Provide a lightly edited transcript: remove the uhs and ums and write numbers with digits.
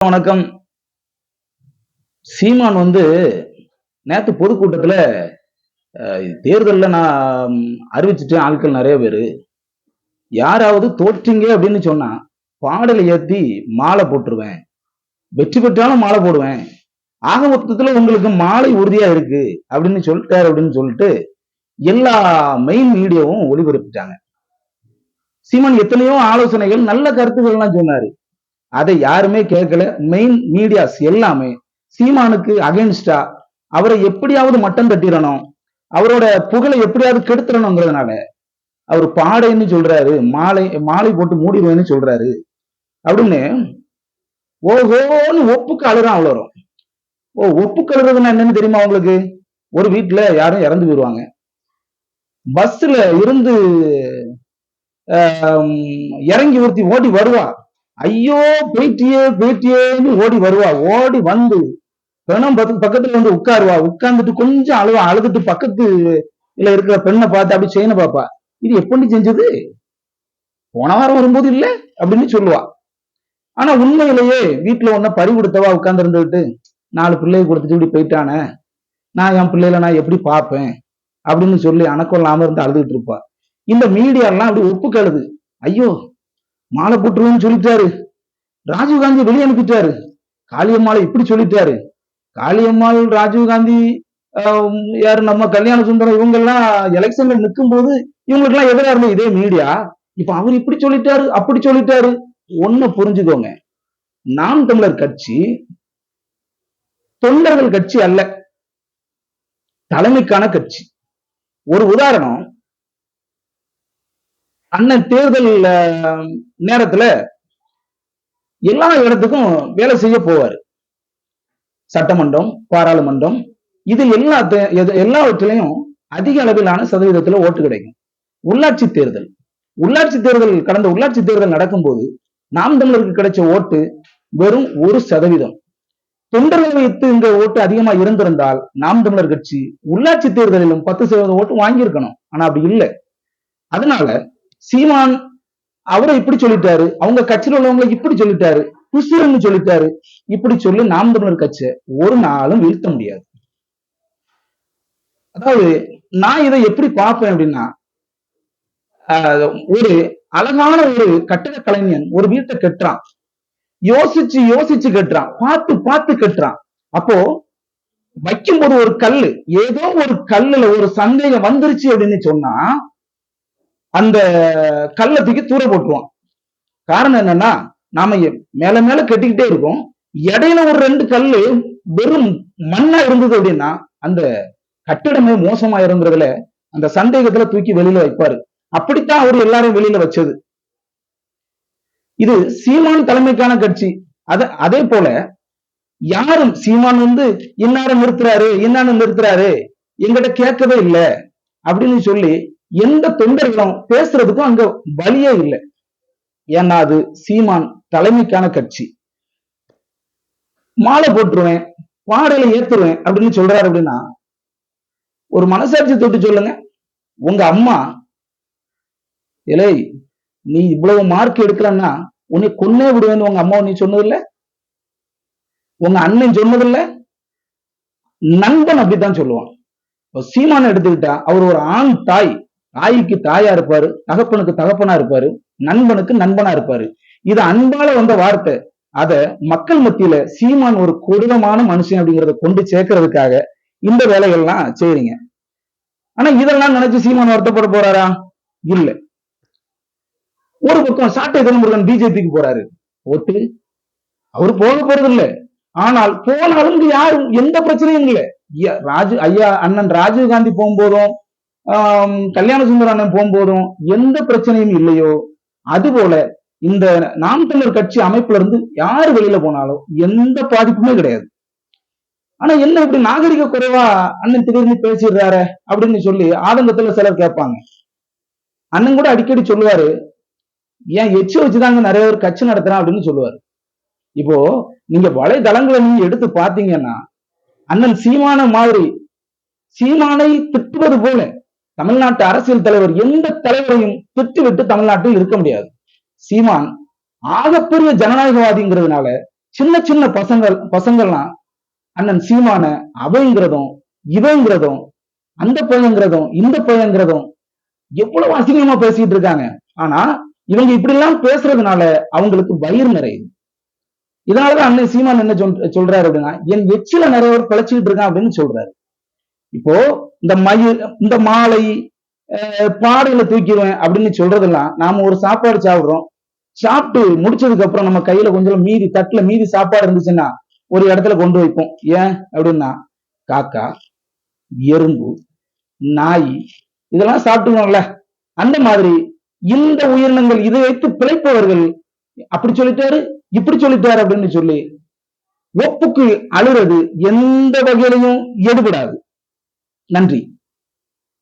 வணக்கம். சீமான் நேத்து பொதுக்கூட்டத்துல தேர்தல்ல நான் அறிவிச்சுட்டேன் ஆட்கள் நிறைய பேரு. யாராவது தோற்றீங்க அப்படின்னு சொன்னா, பாடலை ஏத்தி மாலை போட்டுருவேன். வெற்றி பெற்றாலும் மாலை போடுவேன். ஆக மொத்தத்துல உங்களுக்கு மாலை உறுதியா இருக்கு அப்படின்னு சொல்லிட்டாரு அப்படின்னு சொல்லிட்டு எல்லா மெயின் மீடியாவும் ஒளிபரப்பிட்டாங்க. சீமான் எத்தனையோ ஆலோசனைகள், நல்ல கருத்துக்கள் எல்லாம் சொன்னாரு. அதை யாருமே கேட்கல. மெயின் மீடியாஸ் எல்லாமே சீமானுக்கு அகைன்ஸ்டா அவரை எப்படியாவது மட்டம் தட்டிடணும், அவரோட புகழை எப்படியாவது கெடுத்துடணுங்கிறதுனால அவர் பாடைன்னு சொல்றாரு, மாலை மாலை போட்டு மூடிடுவேன்னு சொல்றாரு அப்படின்னு ஓஹோன்னு ஒப்புக்கு அழுறான் அவ்வளோரும். ஒப்புக்கு அழுறதுன்னா என்னன்னு தெரியுமா உங்களுக்கு? ஒரு வீட்டுல யாரும் இறந்து போயிடுவாங்க. பஸ்ல இருந்து இறங்கி ஒருத்தி ஓடி வருவா. ஐயோ போயிட்டியே போயிட்டியேன்னு ஓடி வருவா. ஓடி வந்து பெணம் பக்கத்துல உட்காருவா. உட்கார்ந்துட்டு கொஞ்சம் அழுவா. அழுதுட்டு பக்கத்துல இருக்கிற பெண்ணை பார்த்து அப்படி செயினை பாப்பா. இது எப்படி செஞ்சது? போன வாரம் வரும்போது இல்ல அப்படின்னு சொல்லுவா. ஆனா உண்மையிலேயே வீட்டுல ஒன்ன பறி கொடுத்தவா உட்கார்ந்து இருந்துகிட்டு 4 பிள்ளையை கொடுத்துட்டு இப்படி போயிட்டானே, நான் என் பிள்ளைகளை நான் எப்படி பார்ப்பேன் அப்படின்னு சொல்லி அணக்கொள்ளாம இருந்து அழுதுகிட்டு இருப்பா. இந்த மீடியா எல்லாம் அப்படி ஒப்புக்கு அழுது, ஐயோ மாலை போட்டுருவேன்னு சொல்லிட்டாரு, ராஜீவ்காந்தி வெளியே அனுப்பிட்டாரு, காளியம்மாளை இப்படி சொல்லிட்டாரு, காளியம்மாள் ராஜீவ்காந்தி யாரு நம்ம கல்யாண சுந்தரம் இவங்க எல்லாம் எலெக்ஷன்ல நிற்கும் போது இவங்களுக்கு எல்லாம் எதிராக இருந்த இதே மீடியா இப்ப அவர் இப்படி சொல்லிட்டாரு அப்படி சொல்லிட்டாரு. ஒண்ணு புரிஞ்சுக்கோங்க, நாம் தமிழர் கட்சி தொண்டர்கள் கட்சி அல்ல, தலைமைக்கான கட்சி. ஒரு உதாரணம், அண்ணன் தேர்தல் நேரத்துல எல்லா இடத்துக்கும் வேலை செய்ய போவாரு. சட்டமன்றம், பாராளுமன்றம், இது எல்லாவற்றிலையும் அதிக அளவிலான சதவீதத்துல ஓட்டு கிடைக்கும். உள்ளாட்சி தேர்தல் கடந்த உள்ளாட்சி தேர்தல் நடக்கும்போது நாம் தமிழருக்கு கிடைச்ச ஓட்டு வெறும் 1%. தொண்டர்களை வைத்து இந்த ஓட்டு அதிகமா இருந்திருந்தால் நாம் தமிழர் கட்சி உள்ளாட்சி தேர்தலிலும் 10% ஓட்டு வாங்கியிருக்கணும். ஆனா அப்படி இல்லை. அதனால சீமான் அவரை இப்படி சொல்லிட்டாரு, அவங்க கட்சியில் உள்ளவங்களை இப்படி சொல்லிட்டாரு, புசுன்னு சொல்லிட்டாரு, இப்படி சொல்லி நாம் தமிழர் கட்சியை ஒரு நாளும் வீழ்த்த முடியாது. அதாவது நான் இதை எப்படி பார்ப்பேன் அப்படின்னா, ஒரு அழகான ஒரு கட்டட கலைஞன் ஒரு வீட்டை கட்டுறான், யோசிச்சு யோசிச்சு கட்டுறான், பார்த்து பார்த்து கட்டுறான். அப்போ வைக்கும்போது ஒரு கல்லு, ஏதோ ஒரு கல்லுல ஒரு சந்தேகம் வந்துருச்சு அப்படின்னு சொன்னா அந்த கல்லை தூக்கி தூர போட்டுருவான். காரணம் என்னன்னா, நாம மேல மேல கட்டிக்கிட்டே இருக்கோம், இடையில ஒரு 2 கல்லு வெறும் மண்ணா இருந்தது அப்படின்னா அந்த கட்டிடமே மோசமா இருந்ததுல அந்த சந்தேகத்துல தூக்கி வெளியில வைப்பாரு. அப்படித்தான் அவர் எல்லாரும் வெளியில வச்சது. இது சீமான் தலைமைக்கான கட்சி. அதே போல யாரும் சீமான் இன்னாரும் நிறுத்துறாரு எங்கிட்ட கேட்கவே இல்லை அப்படின்னு சொல்லி எந்த தொண்டர்களும் பேசுறதுக்கும் அங்க வழியே இல்லை. ஏன்னா அது சீமான் தலைமைக்கான கட்சி. மாலை போட்டுருவேன், பாடலை ஏத்துருவேன் அப்படின்னு சொல்றாரு அப்படின்னா ஒரு மனசாட்சி தொட்டு சொல்லுங்க. உங்க அம்மா இலை நீ இவ்வளவு மார்க் எடுக்கலன்னா உன்னை கொன்னே விடுவேன்னு உங்க அம்மா நீ சொன்னதில்ல, உங்க அண்ணன் சொன்னதில்ல, நண்பன் அப்படித்தான் சொல்லுவான். சீமான எடுத்துக்கிட்டா அவர் ஒரு ஆண் தாய், தாய்க்கு தாயா இருப்பாரு, தகப்பனுக்கு தகப்பனா இருப்பாரு, நண்பனுக்கு நண்பனா இருப்பாரு. இது அன்பால வந்த வார்த்தை. அத மக்கள் மத்தியில சீமான் ஒரு கொடூரமான மனுஷன் அப்படிங்கிறத கொண்டு சேர்க்கறதுக்காக இந்த வேலைகள்லாம் செய்றீங்க. ஆனா இதெல்லாம் நினைச்சு சீமான் வருத்தப்பட போறாரா? இல்ல. ஒரு பக்கம் சாட்டை திருமுருகன் பிஜேபிக்கு போறாரு, ஓட்டு அவரு போக போறது இல்ல. ஆனால் போனாலும் யாரும் எந்த பிரச்சனையும் இல்லை. அண்ணன் ராஜீவ்காந்தி போகும்போதும் கல்யாண சுந்தர அண்ணன் போகும்போதும் எந்த பிரச்சனையும் இல்லையோ அதுபோல இந்த நாம் தமிழர் கட்சி அமைப்புல இருந்து யாரு வெளியில போனாலும் எந்த பாதிப்புமே கிடையாது. ஆனா என்ன இப்படி நாகரிக குறைவா அண்ணன் திடீர்னு பேசிடுறாரு அப்படின்னு சொல்லி ஆதங்கத்துல சிலர் கேட்பாங்க. அண்ணன் கூட அடிக்கடி சொல்லுவாரு, ஏன் எச்சு வச்சுதாங்க நிறைய பேர் கட்சி நடத்துறான் அப்படின்னு சொல்லுவாரு. இப்போ நீங்க வலைதளங்களை நீங்க எடுத்து பாத்தீங்கன்னா அண்ணன் சீமான மாதிரி சீமானை திட்டுவது போல தமிழ்நாட்டு அரசியல் தலைவர் எந்த தலைவரையும் திட்டுவிட்டு தமிழ்நாட்டில் இருக்க முடியாது. சீமான் ஆகப்பெரிய ஜனநாயகவாதிங்கிறதுனால சின்ன சின்ன பசங்கள்லாம் அண்ணன் சீமான அவைங்கிறதும் இவைங்கிறதும் அந்த பையங்கிறதும் இந்த பையங்கிறதும் எவ்வளவு அசிங்கமா பேசிட்டு இருக்காங்க. ஆனா இவங்க இப்படி எல்லாம் பேசுறதுனால அவங்களுக்கு வயிறு நிறையுது. இதனாலதான் அண்ணன் சீமான் என்ன சொல்றாரு அப்படின்னா, என் எச்சில நிறைய பேர் பிழைச்சிக்கிட்டு இருக்கான் அப்படின்னு சொல்றாரு. இப்போ இந்த இந்த மாலை பாடையில தூக்கிடுவேன் அப்படின்னு சொல்றதெல்லாம், நாம ஒரு சாப்பாடு சாப்பிடுறோம், சாப்பிட்டு முடிச்சதுக்கு அப்புறம் நம்ம கையில கொஞ்சம் தட்டுல மீதி சாப்பாடு இருந்துச்சுன்னா ஒரு இடத்துல கொண்டு வைப்போம். ஏன் அப்படின்னா, காக்கா, எறும்பு, நாய் இதெல்லாம் சாப்பிட்டுக்கோங்கள. அந்த மாதிரி இந்த உயிரினங்கள் இதை வைத்து பிழைப்பவர்கள் அப்படி சொல்லிட்டாரு இப்படி சொல்லிட்டாரு அப்படின்னு சொல்லி ஒப்புக்கு அழுறது எந்த வகையிலையும் எடுபடாது. நன்றி.